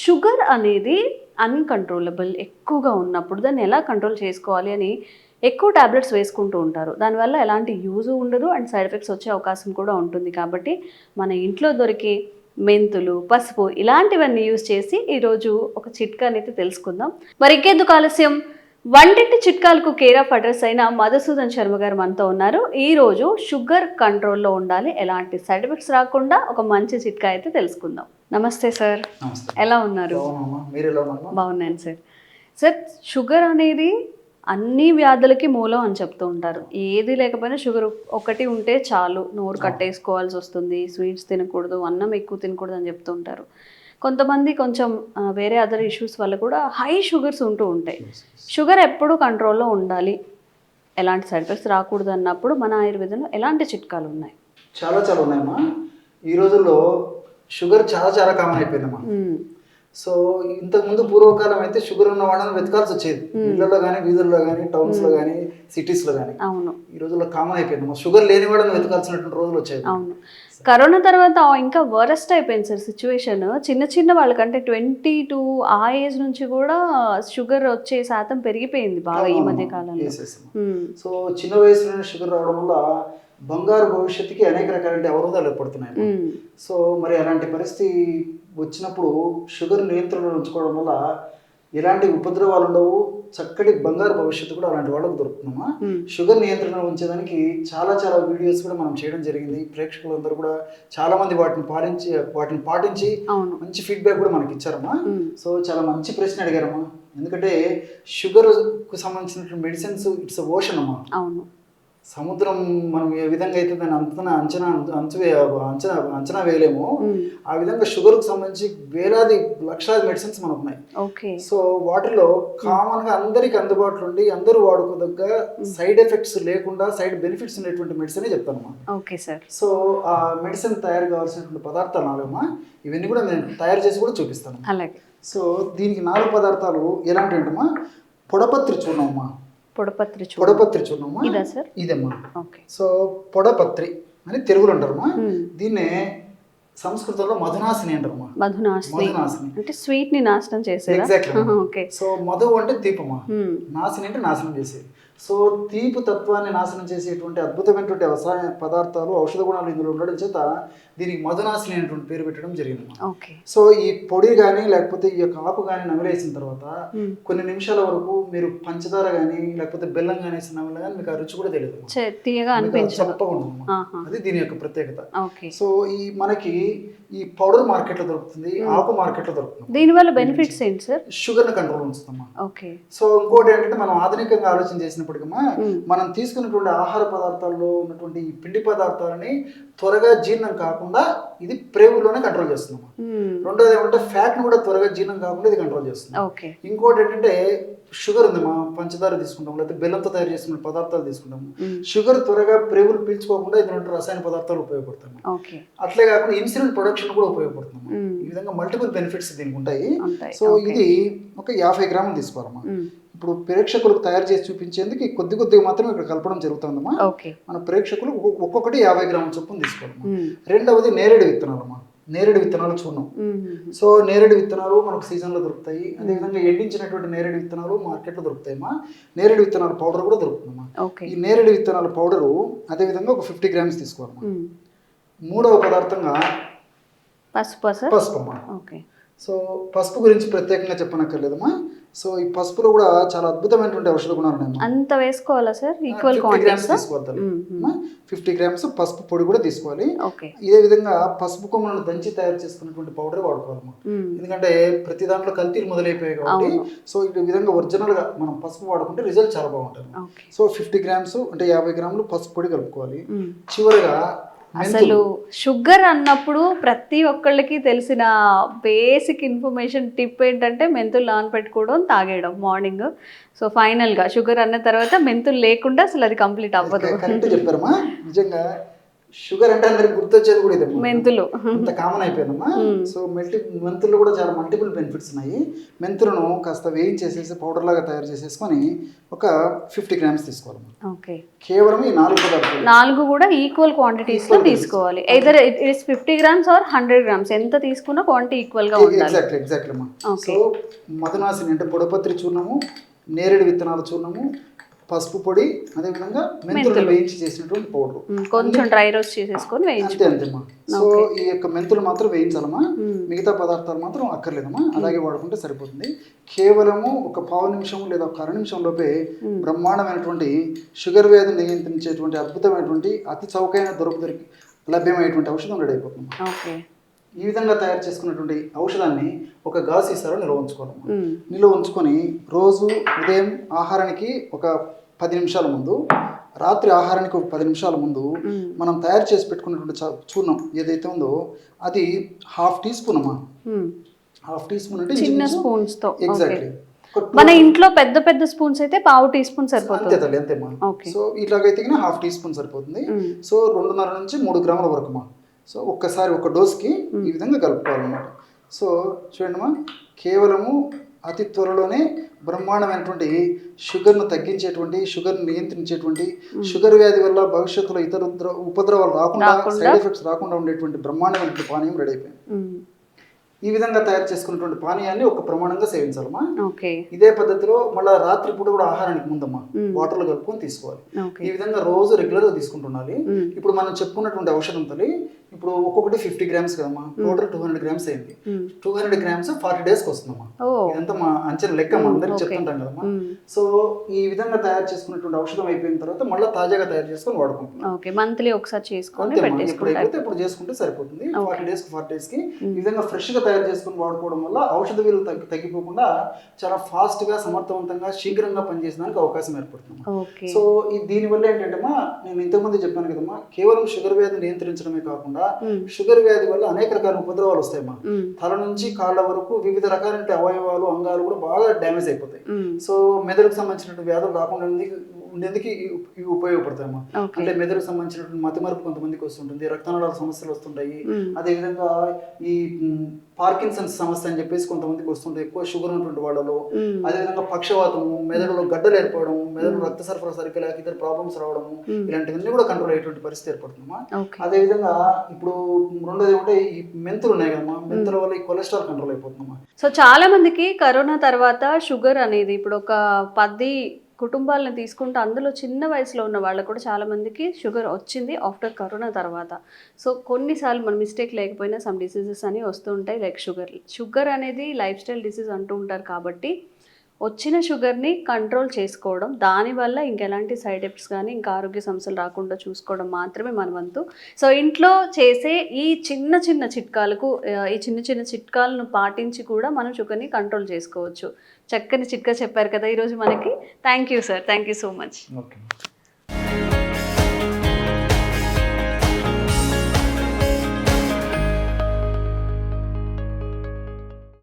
Sugar అనేది uncontrollable ఎక్కువగా ఉన్నప్పుడు దాన్ని ఎలా కంట్రోల్ చేసుకోవాలి అని ఎక్కువ టాబ్లెట్స్ వేసుకుంటూ ఉంటారు. దానివల్ల ఎలాంటి యూజ్ ఉండదు అండ్ సైడ్ ఎఫెక్ట్స్ వచ్చే అవకాశం కూడా ఉంటుంది. కాబట్టి మన ఇంట్లో దొరికే మెంతులు, పసుపు ఇలాంటివన్నీ యూజ్ చేసి ఈరోజు ఒక చిట్కానైతే తెలుసుకుందాం. మరి ఇంకెందుకు ఆలస్యం, వంటింటి చిట్కాలకు కేర్ ఆఫ్ అడ్రస్ అయిన మధుసూదన్ శర్మ గారు మనతో ఉన్నారు. ఈరోజు షుగర్ కంట్రోల్లో ఉండాలి, ఎలాంటి సైడ్ ఎఫెక్ట్స్ రాకుండా ఒక మంచి చిట్కా అయితే తెలుసుకుందాం. నమస్తే సార్. నమస్తే. ఎలా ఉన్నారు? మీరు ఎలా ఉన్నారు? బాగున్నాను సార్. సార్, షుగర్ అనేది అన్ని వ్యాధులకి మూలం అని చెప్తూ ఉంటారు. ఏది లేకపోయినా షుగర్ ఒకటి ఉంటే చాలు, నోరు కట్టేసుకోవాల్సి వస్తుంది, స్వీట్స్ తినకూడదు, అన్నం ఎక్కువ తినకూడదు అని చెప్తూ ఉంటారు. కొంతమంది కొంచెం వేరే అదర్ ఇష్యూస్ వల్ల కూడా హై షుగర్స్ ఉంటూ ఉంటాయి. షుగర్ ఎప్పుడు కంట్రోల్లో ఉండాలి, ఎలాంటి సైడ్ ఎఫెక్ట్స్ రాకూడదు అన్నప్పుడు మన ఆయుర్వేదంలో ఎలాంటి చిట్కాలు ఉన్నాయి? చాలా ఉన్నాయమ్మా. ఈ రోజుల్లో షుగర్ చాలా కామన్ అయిపోయిందమ్మా. సో ఇంతకుముందు పూర్వకాలం అయితే షుగర్ ఉన్న వాళ్ళని వెతకాల్సి వచ్చేది, ఇళ్లలో కానీ, వీధుల్లో కానీ, టౌన్స్ లో కానీ, సిటీస్ లో కానీ. అవును, ఈ రోజుల్లో కామన్ అయిపోయిందమ్మా. షుగర్ లేని వాళ్ళని వెతకాల్సినటువంటి రోజులు వచ్చేది. అవును. కరోనా తర్వాత ఇంకా వరస్ట్ అయిపోయింది సార్ సిచ్యువేషన్. చిన్న వాళ్ళకంటే 22 ఆ ఏజ్ నుంచి కూడా షుగర్ వచ్చే శాతం పెరిగిపోయింది బాగా ఈ మధ్య కాలంలో. సో చిన్న వయసులోనే షుగర్ రావడం వల్ల బంగారు భవిష్యత్తుకి అనేక రకాల అవరోధాలు ఏర్పడుతున్నాయి. సో మరి అలాంటి పరిస్థితి వచ్చినప్పుడు షుగర్ నియంత్రణలో ఉంచుకోవడం వల్ల ఎలాంటి ఉపద్రవాలు ఉండవు, చక్కటి బంగారు భవిష్యత్తు కూడా అలాంటి వాళ్ళకు దొరుకుతుందమ్మా. షుగర్ నియంత్రణ ఉంచేదానికి చాలా వీడియోస్ కూడా మనం చేయడం జరిగింది. ప్రేక్షకులందరూ కూడా చాలా మంది వాటిని పాటించి మంచి ఫీడ్బ్యాక్ కూడా మనకి ఇచ్చారమ్మా. సో చాలా మంచి ప్రశ్న అడిగారమ్మా. ఎందుకంటే షుగర్ కు సంబంధించిన మెడిసిన్స్ ఇట్స్ ఓషన్ అమ్మా. అవును, సముద్రం మనం ఏ విధంగా అయితే దాన్ని అంచనా వేయలేము, ఆ విధంగా షుగర్ కు సంబంధించి వేలాది లక్షలాది మెడిసిన్స్ మనకు ఉన్నాయి. సో వాటిలో కామన్ గా అందరికి అందుబాటులో ఉండి అందరూ వాడుకోదగ్గ సైడ్ ఎఫెక్ట్స్ లేకుండా సైడ్ బెనిఫిట్స్ ఉండేటువంటి మెడిసిన్ చెప్తానమ్మా. సో ఆ మెడిసిన్ తయారు కావాల్సినటువంటి పదార్థాలు నాలుగమ్మా. ఇవన్నీ కూడా నేను తయారు చేసి కూడా చూపిస్తాను. సో దీనికి 4 పదార్థాలు ఎలాంటి ఏంటమ్మా? పొడపత్రి చూర్ణమ్మా. పొడపత్రి చూర్ణమ్మా ఇదమ్మా. సో పొడపత్రి అని తెలుగులో అంటారమ్మా. దీన్నే సంస్కృతంలో మధునాశిని అంటారమ్మా. మధునాశిని అంటే స్వీట్ ని నాశనం చేసేది. ఎగ్జాక్ట్లీ. సో మధు అంటే దీపమా, నాశిని అంటే నాశనం చేసేది. సో తీపు తత్వాన్ని నాశనం చేసేటువంటి అద్భుతమైనటువంటి వ్యవసాయ పదార్థాలు, ఔషధ గుణాలు ఇందులో ఉండడం చేత దీనికి మధునాశిని అనేటువంటి పేరు పెట్టడం జరిగింది. సో ఈ పొడి కానీ లేకపోతే ఈ యొక్క ఆకు కానీ నమిలేసిన తర్వాత కొన్ని నిమిషాల వరకు మీరు పంచదార కానీ లేకపోతే బెల్లం కానీ వేసిన నమిలే కానీ మీకు ఆ రుచి కూడా తెలియదు, చప్పగా ఉంటుంది. అది దీని యొక్క ప్రత్యేకత. సో మనకి ఈ పౌడర్ మార్కెట్ లో దొరుకుతుంది, ఆకు మార్కెట్ లో దొరుకుతుంది. దీనివల్ల బెనిఫిట్స్ ఏంటి సార్? షుగర్ ని కంట్రోల్ ఉంచుతామా. సో ఇంకోటి ఏంటంటే మనం ఆధునికంగా ఆలోచన చేసినప్పటికీ మనం తీసుకున్నటువంటి ఆహార పదార్థాల్లో ఉన్నటువంటి ఈ పిండి పదార్థాలని త్వరగా జీర్ణం కాకుండా ఇది ప్రేగులోనే కంట్రోల్ చేస్తున్నాము. రెండోది ఏమంటే ఫ్యాట్ ని కూడా త్వరగా జీర్ణం కాకుండా ఇది కంట్రోల్ చేస్తుంది. ఇంకోటి ఏంటంటే షుగర్ ఉంది, మా పంచదార తీసుకుంటాం లేకపోతే బెల్లంతో తయారు చేసిన పదార్థాలు తీసుకుంటాము. షుగర్ త్వరగా ప్రేగులు పీల్చుకోకుండా ఇది రసాయన పదార్థాలు ఉపయోగపడతాము. అట్లే కాకుండా ఇన్సులిన్ ప్రొడక్షన్ కూడా ఉపయోగపడుతున్నాము. ఈ విధంగా మల్టిపుల్ బెనిఫిట్స్ దీనికి ఉంటాయి. సో ఇది ఒక 50 గ్రాములు తీసుకోవాలమ్మా. ఇప్పుడు ప్రేక్షకులకు తయారు చేసి చూపించేందుకు కొద్దిగా మాత్రం ఇక్కడ కలపడం జరుగుతుందమ్మా. మన ప్రేక్షకులు ఒక్కొక్కటి 50 గ్రాముల చొప్పున తీసుకోవాలమ్మా. రెండవది నేరేడు విత్తనాలమ్మా. నేరేడు విత్తనాలు చూడం. సో నేరేడు విత్తనాలు మనకు సీజన్ లో దొరుకుతాయి. అదేవిధంగా ఎండించినటువంటి నేరేడు విత్తనాలు మార్కెట్ లో దొరుకుతాయమ్మా. నేరేడు విత్తనాల పౌడర్ కూడా దొరుకుతుందమ్మా. ఈ నేరేడు విత్తనాల పౌడరు అదేవిధంగా ఒక 50 గ్రామ్స్ తీసుకోవాలమ్మా. మూడవ పదార్థంగా పసుపు అమ్మా. సో పసుపు గురించి ప్రత్యేకంగా చెప్పనక్కర్లేదమ్మా. సో ఈ పసుపులో కూడా చాలా అద్భుతమైనటువంటి ఔషధ గుణాలు ఉన్నాయి. అంత వేసుకోవాలా సార్? ఈక్వల్ గ్రామ్స్ తీసుకోవాలి. 50 గ్రామ్స్ పసుపు పొడి కూడా తీసుకోవాలి. ఇదే విధంగా పసుపు కొమ్మలను దంచి తయారు చేసుకున్నటువంటి పౌడర్ వాడుకోవాలమ్మా. ఎందుకంటే ప్రతి దాంట్లో కల్తీలు మొదలైపోయాయి కాబట్టి సో ఈ విధంగా ఒరిజినల్ గా మనం పసుపు వాడుకుంటే రిజల్ట్ చాలా బాగుంటుంది. సో 50 గ్రామ్స్ అంటే 50 గ్రాములు పసుపు పొడి కలుపుకోవాలి. చివరిగా అసలు షుగర్ అన్నప్పుడు ప్రతి ఒక్కళ్ళకి తెలిసిన బేసిక్ ఇన్ఫర్మేషన్ టిప్ ఏంటంటే మెంతులు నానబెట్టుకోవడం, తాగేయడం మార్నింగ్. సో ఫైనల్గా షుగర్ అన్న తర్వాత మెంతులు లేకుండా అసలు అది కంప్లీట్ అవ్వదు. కరెక్ట్ చెప్పారమ్మా. నిజంగా షుగర్ అంటే అందరికి గుర్తొచ్చేది కూడా ఇదే మెంతులు అంత కామన్ అయిపోయిందమ్మా. సో మెంతుల్లో కూడా చాలా మల్టిపుల్ బెనిఫిట్స్ ఉన్నాయి. మెంతులను కాస్త వేయించేసేసి పౌడర్ లాగా తయారు చేసేసుకొని ఒక 50 గ్రామ్స్ తీసుకోవాలమ్మా. ఓకే, కేవలం ఈ 4 పదార్థాలు 4 కూడా ఈక్వల్ క్వాంటిటీస్ లో తీసుకోవాలి. Either it is 50 grams are 100 grams, ఎంత తీసుకున్నా క్వాంటిటీ ఈక్వల్ గా ఉండాలి. ఎగ్జాక్ట్లీ అమ్మా. సో మధునాసిని అంటే పొడపత్రి చూర్ణము, నేరేడు విత్తనాల చూర్ణము, పసుపు పొడి, అదేవిధంగా మెంతులు వేయించి చేసినటువంటి పౌడర్, కొంచెం డ్రై రోస్ట్ చేసేసుకొని వేయించుకోవాలి. అంతేమ్మా. సో ఈ యొక్క మెంతులు మాత్రం వేయించాలమ్మా, మిగతా పదార్థాలు మాత్రం అక్కర్లేదమ్మా, అలాగే వాడుకుంటే సరిపోతుంది. కేవలము ఒక పావు నిమిషం లేదా ఒక అర నిమిషం లోపే బ్రహ్మాండమైనటువంటి షుగర్ వ్యాధిని నియంత్రించేటువంటి అద్భుతమైనటువంటి అతి చౌకైన దొరికి లభ్యమైనటువంటి ఔషధం రెడీ అయిపోతుంది. ఓకే, ఈ విధంగా తయారు చేసుకున్నటువంటి ఔషధాన్ని ఒక గాజు సీసాలో నిల్వ ఉంచుకోవాలమ్మా. నిల్వ ఉంచుకొని రోజు ఉదయం ఆహారానికి ఒక 10 నిమిషాల ముందు, రాత్రి ఆహారానికి ఒక 10 నిమిషాల ముందు మనం తయారు చేసి పెట్టుకున్నటువంటి చూర్ణం ఏదైతే ఉందో అది 1/2 టీ స్పూన్ అమ్మా. 1/2 టీ స్పూన్ అంటే చిన్న స్పూన్స్ తో. ఎగ్జాక్ట్లీ. మన ఇంట్లో పెద్ద పెద్ద స్పూన్స్ అయితే పావు టీ స్పూన్ సరిపోతుంది. అంతే తల్లి, అంతేమ్మా. సో ఇట్లాగైతే 1/2 టీ స్పూన్ సరిపోతుంది. సో 2.5 నుంచి 3 గ్రాముల వరకు మా. సో ఒక్కసారి ఒక డోస్కి ఈ విధంగా కలుపుకోవాలన్నమాట. సో చూడండి మా, కేవలము అతి త్వరలోనే బ్రహ్మాండమైనటువంటి షుగర్ను తగ్గించేటువంటి, షుగర్ను నియంత్రించేటువంటి, షుగర్ వ్యాధి వల్ల భవిష్యత్తులో ఇతర ఉపద్రవాలు రాకుండా, సైడ్ ఎఫెక్ట్స్ రాకుండా ఉండేటువంటి బ్రహ్మాండమైనటువంటి పానీయం రెడీ అయిపోయింది. ఈ విధంగా తయారు చేసుకున్నటువంటి పానీయాన్ని ఒక ప్రమాణంగా సేవించాలమ్మా. ఇదే పద్ధతిలో మళ్ళీ రాత్రి పూట కూడా ఆహారానికి ముందమ్మా వాటర్లో కలుపుకొని తీసుకోవాలి. ఈ విధంగా రోజు రెగ్యులర్ గా తీసుకుంటుండాలి. ఇప్పుడు మనం చెప్పుకున్నటువంటి ఔషధం తల్లి ఇప్పుడు ఒక్కొక్కటి 50 గ్రామ్స్ కదమ్మా, టోటల్ 200 గ్రామ్స్ అయింది. 200 గ్రామ్స్ 40 డేస్ కి వస్తుందమ్మా. ఇదంతా మా అంచనా లెక్క, మా అందరికి చెప్తుంటాం కదమ్మా. సో ఈ విధంగా తయారు చేసుకున్నటువంటి ఔషధం అయిపోయిన తర్వాత మళ్ళీ తాజాగా తయారు చేసుకొని వాడుకుంటున్నాం. మంత్లీ ఒకసారి చేసుకొని ఎప్పుడైతే ఇప్పుడు చేసుకుంటే సరిపోతుంది. 40 డేస్ కి 40 డేస్ కి ఈ విధంగా ఫ్రెష్ గా తయారు చేసుకుని వాడుకోవడం వల్ల ఔషధ విలువ తగ్గిపోకుండా చాలా ఫాస్ట్ గా, సమర్థవంతంగా, శీఘ్రంగా పనిచేసేదానికి అవకాశం ఏర్పడుతుంది. సో దీనివల్ల ఏంటంటే నేను ఇంతకుముందు చెప్పాను కదమ్మా, కేవలం షుగర్ వ్యాధి నియంత్రించడమే కాకుండా షుగర్ వ్యాధి వల్ల అనేక రకాల ఉపద్రవాలు వస్తాయమ్మా. తల నుంచి కాళ్ళ వరకు వివిధ రకాలైన అవయవాలు, అంగాలు కూడా బాగా డ్యామేజ్ అయిపోతాయి. సో మెదడుకు సంబంధించిన వ్యాధులు రాకుండా ఉండేందుకు ఇవి ఉపయోగపడతాయమ్మా. అంటే మెదడుకు సంబంధించినటువంటి మతిమరుపు కొంతమందికి వస్తుంటుంది, రక్తనాళాల సమస్యలు వస్తుంటాయి. అదేవిధంగా ఈ పార్కిన్సన్స్ సమస్య అని చెప్పేసి కొంతమందికి వస్తుంటాయి, ఎక్కువ షుగర్ ఉన్నటువంటి వాళ్ళలో. అదేవిధంగా పక్షవాతము, మెదడులో గడ్డలు ఏర్పడము, మెదడు రక్త సరఫరా సరిగ్గా లేక ఇతర ప్రాబ్లమ్స్ రావడము, ఇలాంటివన్నీ కూడా కంట్రోల్ అయ్యేటువంటి పరిస్థితి ఏర్పడుతుందమ్మా. అదేవిధంగా ఇప్పుడు రెండోది ఏమంటే ఈ మెంతులు ఉన్నాయి కదమ్మా, మెంతుల వల్ల ఈ కొలెస్ట్రాల్ కంట్రోల్ అయిపోతుందమ్మా. సో చాలా మందికి కరోనా తర్వాత షుగర్ అనేది ఇప్పుడు ఒక 10 కుటుంబాలను తీసుకుంటే అందులో చిన్న వయసులో ఉన్న వాళ్ళకు కూడా చాలా మందికి షుగర్ వచ్చింది ఆఫ్టర్ కరోనా తర్వాత. సో కొన్నిసార్లు మన మిస్టేక్ లేకపోయినా సమ్ డిసీజెస్ అని వస్తూ ఉంటాయి, లైక్ షుగర్ అనేది లైఫ్ స్టైల్ డిసీజ్ అంటూ ఉంటారు. కాబట్టి వచ్చిన షుగర్ని కంట్రోల్ చేసుకోవడం, దానివల్ల ఇంకెలాంటి సైడ్ ఎఫెక్ట్స్ కానీ ఇంకా ఆరోగ్య సమస్యలు రాకుండా చూసుకోవడం మాత్రమే మన వంతు. సో ఇంట్లో చేసే ఈ చిన్న చిన్న చిట్కాలను పాటించి కూడా మనం షుగర్ని కంట్రోల్ చేసుకోవచ్చు. చక్కని చిట్కా చెప్పారు కదా ఈరోజు మనకి. Thank you sir, thank you so much. Okay.